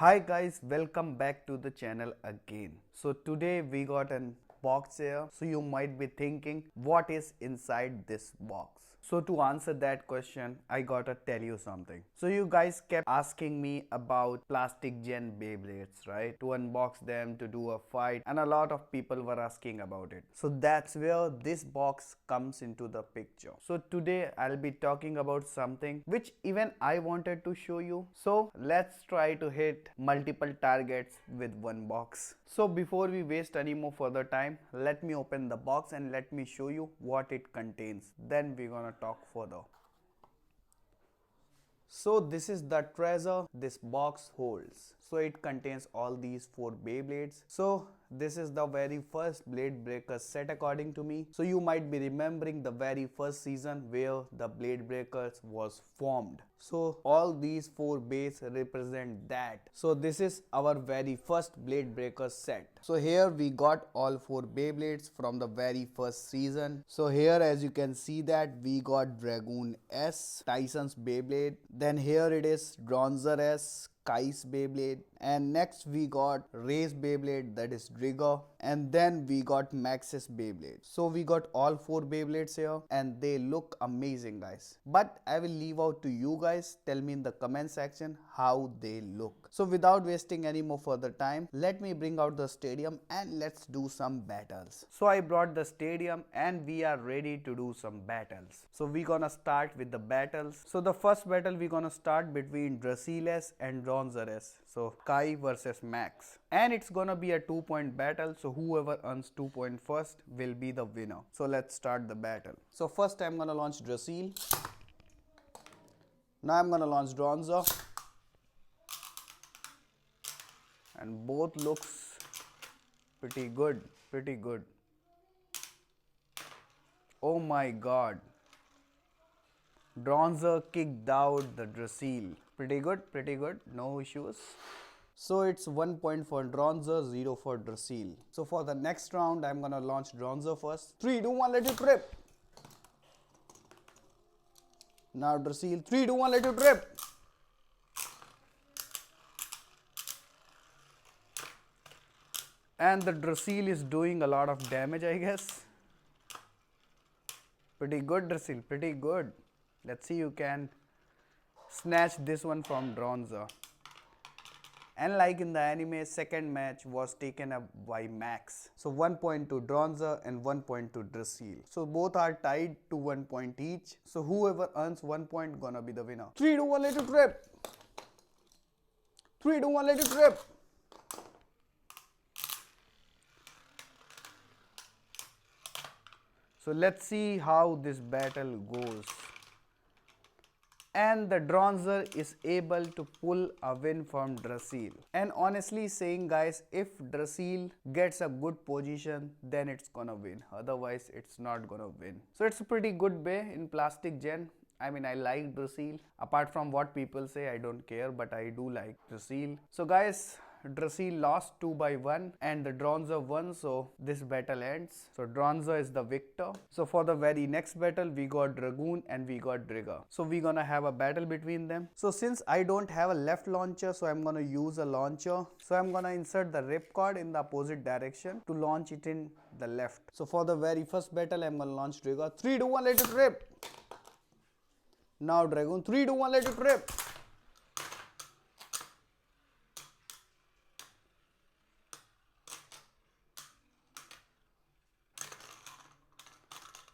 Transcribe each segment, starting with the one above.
Hi guys, welcome back to the channel again. So today we got an box here. So you might be thinking what is inside this box. So to answer that question, I gotta tell you something. So you guys kept asking me about plastic gen Beyblades, right? To unbox them, to do a fight, and a lot of people were asking about it. So that's where this box comes into the picture. So today I'll be talking about something which even I wanted to show you. So let's try to hit multiple targets with one box. So before we waste any more further time, let me open the box and let me show you what it contains. Then we're gonna talk further. So this is the treasure this box holds. So it contains all these 4 Beyblades. So this is the very first Bladebreakers set according to me. So you might be remembering the very first season where the Bladebreakers was formed. So all these 4 bays represent that. So this is our very first Bladebreakers set. So here we got all 4 Beyblades from the very first season. So here as you can see that we got Dragoon S, Tyson's Beyblade. Then here it is Dranzer S, Kai's Beyblade, and next we got Ray's Beyblade, that is Drigger, and then we got Max's Beyblade. So we got all 4 Beyblades here and they look amazing guys. But I will leave out to you guys, tell me in the comment section how they look. So without wasting any more further time, let me bring out the stadium and let's do some battles. So I brought the stadium and we are ready to do some battles. So we're gonna start with the battles. So the first battle we're gonna start between Draciel and Dranzer. So Kai versus Max, and it's gonna be a 2-point battle. So whoever earns 2 points first will be the winner. So let's start the battle. So first I'm gonna launch Draciel. Now I'm gonna launch Dranzer, and both looks pretty good. Oh my god, Dranzer kicked out the Draciel. Pretty good, no issues. So it's 1 point for Dranzer, 0 for Draciel. So for the next round, I'm gonna launch Dranzer first. 3, 2, 1, let it rip. Now Draciel, 3, 2, 1, let it rip. And the Draciel is doing a lot of damage, I guess. Pretty good, Draciel, pretty good. Let's see you can snatch this one from Dranzer. And like in the anime, second match was taken up by Max. So 1 point to Dranzer and 1 point to Draciel. So both are tied to 1 point each. So whoever earns 1 point gonna be the winner. 3, 2, 1, let it rip. 3, 2, 1, let it rip. So let's see how this battle goes. And the Dranzer is able to pull a win from Draciel. And honestly saying guys, if Draciel gets a good position, then it's gonna win. Otherwise, it's not gonna win. So it's a pretty good bay in plastic gen. I mean, I like Draciel. Apart from what people say, I don't care, but I do like Draciel. So guys, Draciel lost 2 by 1 and the Dranzer won, so this battle ends. So Dranzer is the victor. So for the very next battle, we got Dragoon and we got Drigger. So we're gonna have a battle between them. So since I don't have a left launcher, so I'm gonna use a launcher. So I'm gonna insert the rip cord in the opposite direction to launch it in the left. So for the very first battle, I'm gonna launch Drigger. 3, 2, 1, let it rip. Now Dragoon, 3, 2, 1, let it rip.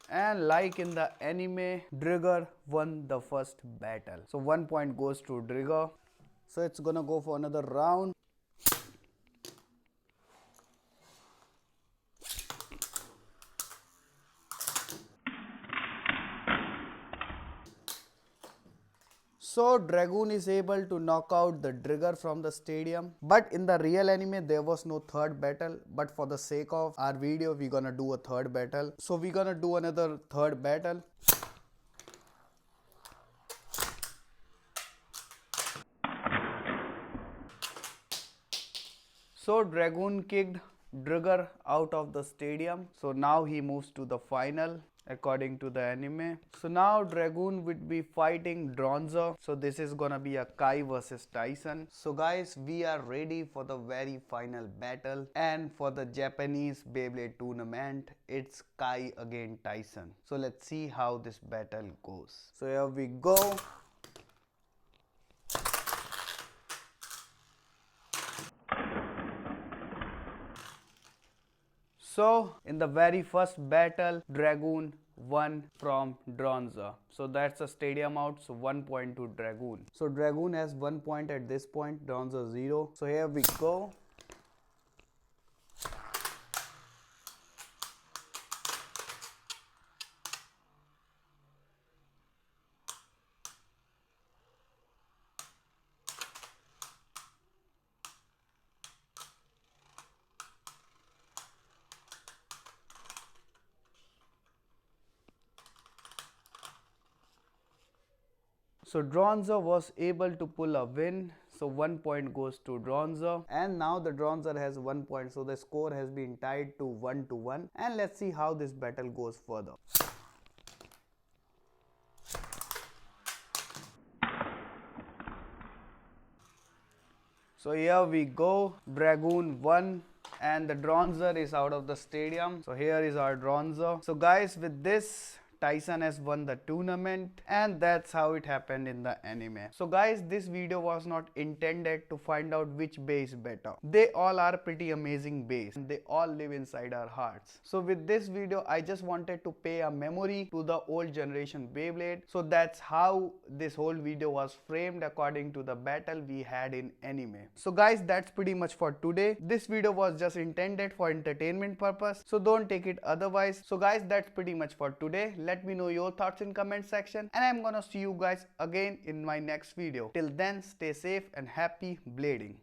And like in the anime, Drigger won the first battle. So 1 point goes to Drigger. So it's gonna go for another round. So Dragoon is able to knock out the Drigger from the stadium. But in the real anime, there was no third battle. But for the sake of our video, we're gonna do a third battle. So we're gonna do another third battle. So Dragoon kicked Drigger out of the stadium. So now he moves to the final. according to the anime. So now Dragoon would be fighting Dranzer. So this is gonna be a Kai versus Tyson. So guys, we are ready for the very final battle, and for the Japanese Beyblade tournament, it's Kai against Tyson. So let's see how this battle goes. So here we go. So in the very first battle, Dragoon won from Dranzer. So that's a stadium out, so 1 point to Dragoon. So Dragoon has 1 point at this point, Dranzer 0. So here we go. So Dranzer was able to pull a win. So 1 point goes to Dranzer. And now the Dranzer has 1 point. So the score has been tied to 1-1. And let's see how this battle goes further. So here we go. Dragoon won. And the Dranzer is out of the stadium. So here is our Dranzer. So guys, with this, Tyson has won the tournament, and that's how it happened in the anime. So guys, this video was not intended to find out which bay is better. They all are pretty amazing bays, and they all live inside our hearts. So with this video, I just wanted to pay a memory to the old generation Beyblade. So that's how this whole video was framed according to the battle we had in anime. So guys, that's pretty much for today. This video was just intended for entertainment purpose, so don't take it otherwise. So guys, that's pretty much for today. Let me know your thoughts in comment section, and I'm gonna see you guys again in my next video. Till then, stay safe and happy blading.